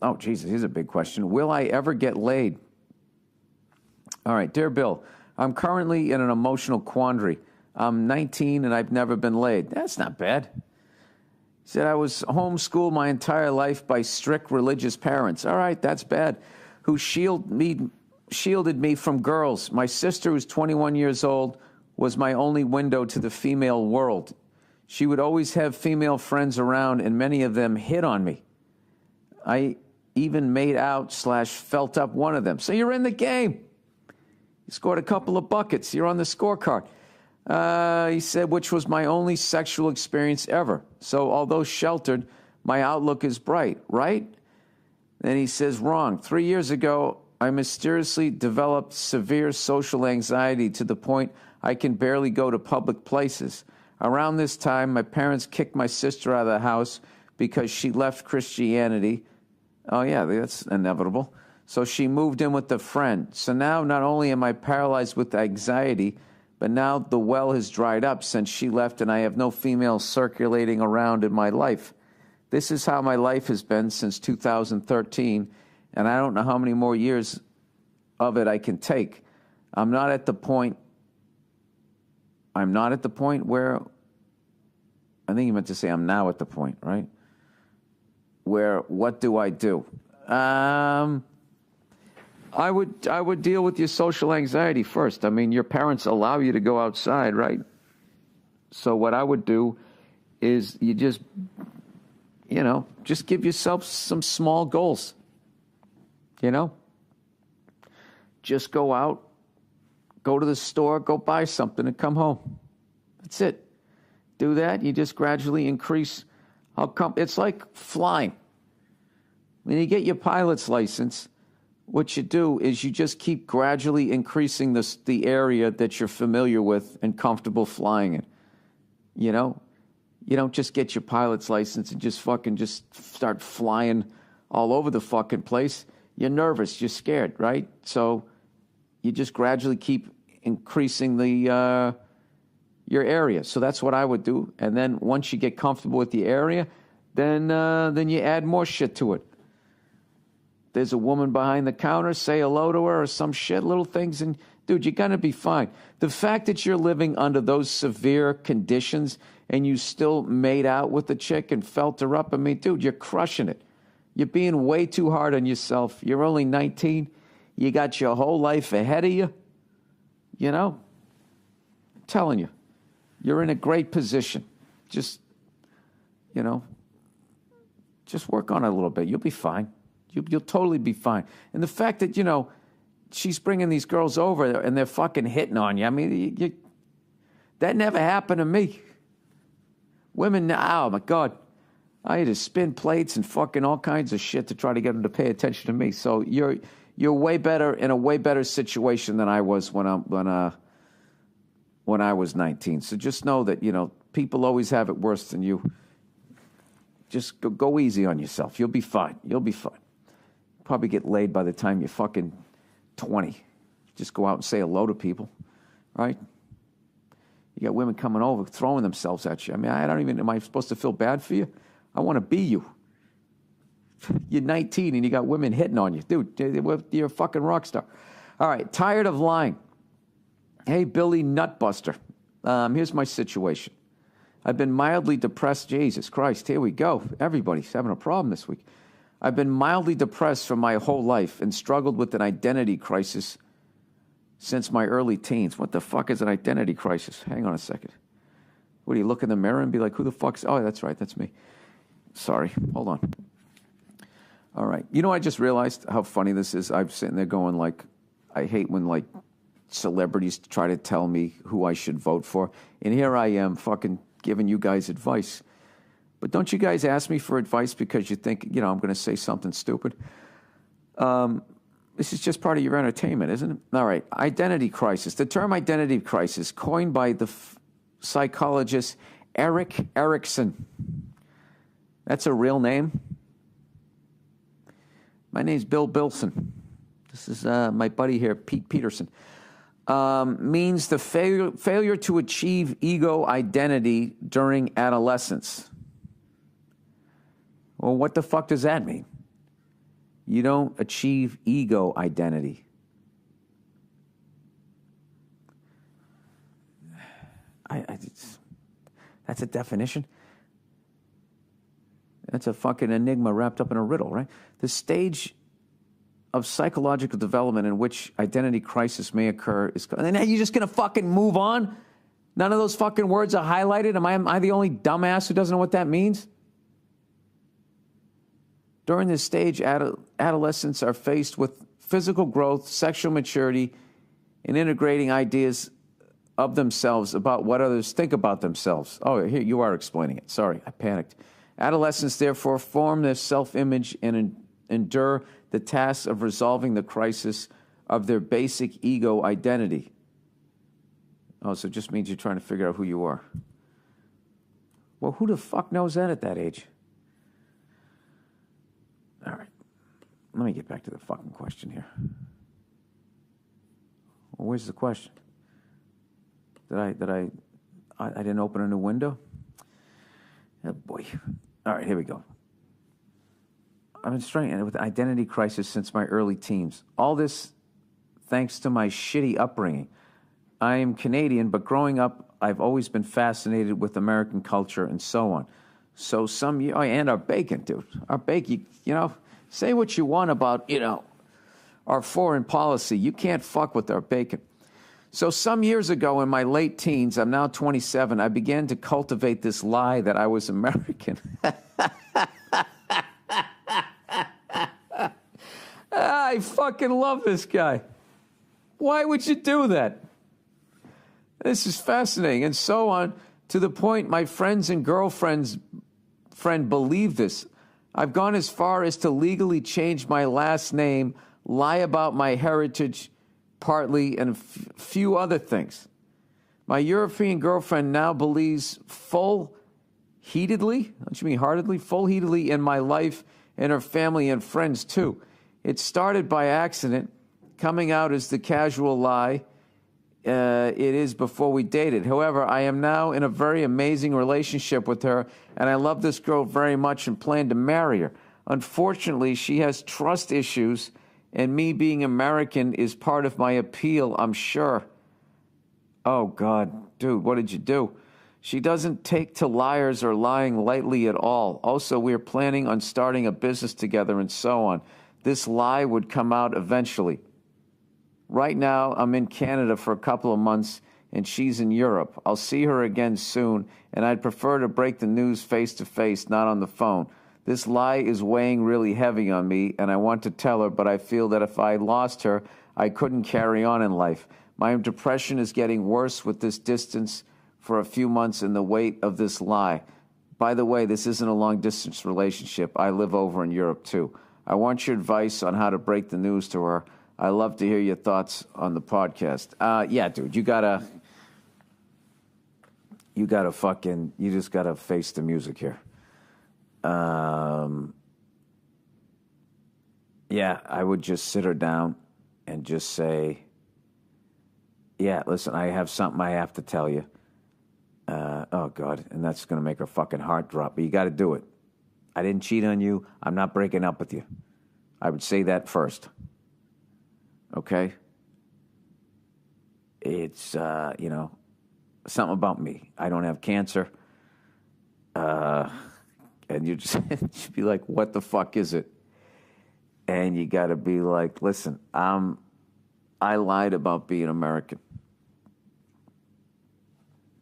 Oh, Jesus, here's a big question. Will I ever get laid? All right, dear Bill, I'm currently in an emotional quandary. I'm 19 and I've never been laid. That's not bad. He said, I was homeschooled my entire life by strict religious parents. All right, that's bad. Who shielded me from girls. My sister, who's 21 years old, was my only window to the female world. She would always have female friends around, and many of them hit on me. I even made out / felt up one of them. So you're in the game. You scored a couple of buckets. You're on the scorecard. He said, which was my only sexual experience ever. So although sheltered, my outlook is bright, right? Then he says, wrong. 3 years ago, I mysteriously developed severe social anxiety to the point I can barely go to public places. Around this time, my parents kicked my sister out of the house because she left Christianity. Oh, yeah, that's inevitable. So she moved in with a friend. So now not only am I paralyzed with anxiety, but now the well has dried up since she left and I have no female circulating around in my life. This is how my life has been since 2013, and I don't know how many more years of it I can take. I'm not at the point where, I think you meant to say I'm now at the point, right? Where, what do I do? I would deal with your social anxiety first. I mean, your parents allow you to go outside, right? So what I would do is you just give yourself some small goals. Just go out, go to the store, go buy something and come home. That's it. Do that. You just gradually increase. It's like flying. When you get your pilot's license, what you do is you just keep gradually increasing the area that you're familiar with and comfortable flying in. You don't just get your pilot's license and just start flying all over the fucking place. You're nervous. You're scared, right? So you just gradually keep increasing your area. So that's what I would do. And then once you get comfortable with the area, then you add more shit to it. There's a woman behind the counter, say hello to her or some shit, little things, and dude, you're going to be fine. The fact that you're living under those severe conditions and you still made out with the chick and felt her up, I mean, dude, you're crushing it. You're being way too hard on yourself. You're only 19. You got your whole life ahead of you. I'm telling you, you're in a great position. Just work on it a little bit. You'll be fine. You'll totally be fine. And the fact that, she's bringing these girls over and they're fucking hitting on you. I mean, that never happened to me. Women, oh my God. I had to spin plates and fucking all kinds of shit to try to get them to pay attention to me. So you're way better, in a way better situation than I was when I was 19. So just know that, people always have it worse than you. Just go easy on yourself. You'll be fine. You'll be fine. Probably get laid by the time you're fucking 20. Just go out and say hello to people, right? You got women coming over, throwing themselves at you. I mean, am I supposed to feel bad for you? I want to be you. You're 19 and you got women hitting on you. Dude, you're a fucking rock star. All right, tired of lying. Hey, Billy Nutbuster. Here's my situation. I've been mildly depressed. Jesus Christ, here we go. Everybody's having a problem this week. I've been mildly depressed for my whole life and struggled with an identity crisis since my early teens. What the fuck is an identity crisis? Hang on a second. What, do you look in the mirror and be like, who the fuck's... Oh, that's right, that's me. Sorry, hold on. All right. I just realized how funny this is. I'm sitting there going I hate when celebrities try to tell me who I should vote for. And here I am fucking giving you guys advice. But don't you guys ask me for advice because you think, I'm going to say something stupid? This is just part of your entertainment, isn't it? All right. Identity crisis. The term identity crisis, coined by the psychologist Erik Erikson. That's a real name. My name's Bill Bilson. This is my buddy here, Pete Peterson. Means the failure to achieve ego identity during adolescence. Well, what the fuck does that mean? You don't achieve ego identity. That's a definition. That's a fucking enigma wrapped up in a riddle, right? The stage of psychological development in which identity crisis may occur is... And then you're just going to fucking move on? None of those fucking words are highlighted? Am I the only dumbass who doesn't know what that means? During this stage, adolescents are faced with physical growth, sexual maturity, and integrating ideas of themselves about what others think about themselves. Oh, here you are explaining it. Sorry, I panicked. Adolescents, therefore, form their self-image and endure the task of resolving the crisis of their basic ego identity. Oh, so it just means you're trying to figure out who you are. Well, who the fuck knows that at that age? All right. Let me get back to the fucking question here. Well, where's the question? Did I didn't open a new window? Oh, boy. All right, here we go. I've been struggling with identity crisis since my early teens. All this thanks to my shitty upbringing. I am Canadian, but growing up, I've always been fascinated with American culture and so on. So and our bacon, dude. Our bacon, say what you want about, our foreign policy. You can't fuck with our bacon. So some years ago in my late teens, I'm now 27, I began to cultivate this lie that I was American. I fucking love this guy. Why would you do that? This is fascinating. And so on, to the point my friends and girlfriends believe this. I've gone as far as to legally change my last name, lie about my heritage, partly, and a few other things. My European girlfriend now believes full-heartedly in my life and her family and friends too. It started by accident, coming out as the casual lie it is before we dated. However, I am now in a very amazing relationship with her, and I love this girl very much and plan to marry her. Unfortunately, she has trust issues, and me being American is part of my appeal, I'm sure. Oh, God, dude, what did you do? She doesn't take to liars or lying lightly at all. Also, we are planning on starting a business together and so on. This lie would come out eventually. Right now, I'm in Canada for a couple of months, and she's in Europe. I'll see her again soon, and I'd prefer to break the news face-to-face, not on the phone. This lie is weighing really heavy on me, and I want to tell her, but I feel that if I lost her, I couldn't carry on in life. My depression is getting worse with this distance for a few months and the weight of this lie. By the way, this isn't a long-distance relationship. I live over in Europe, too. I want your advice on how to break the news to her. I love to hear your thoughts on the podcast. Yeah, dude, you just gotta face the music here. Yeah, I would just sit her down and just say, yeah, listen, I have something I have to tell you. Oh, God, and that's going to make her fucking heart drop, but you got to do it. I didn't cheat on you. I'm not breaking up with you. I would say that first. Okay? It's, something about me. I don't have cancer. And you just you'd be like, what the fuck is it? And you got to be like, listen, I lied about being American.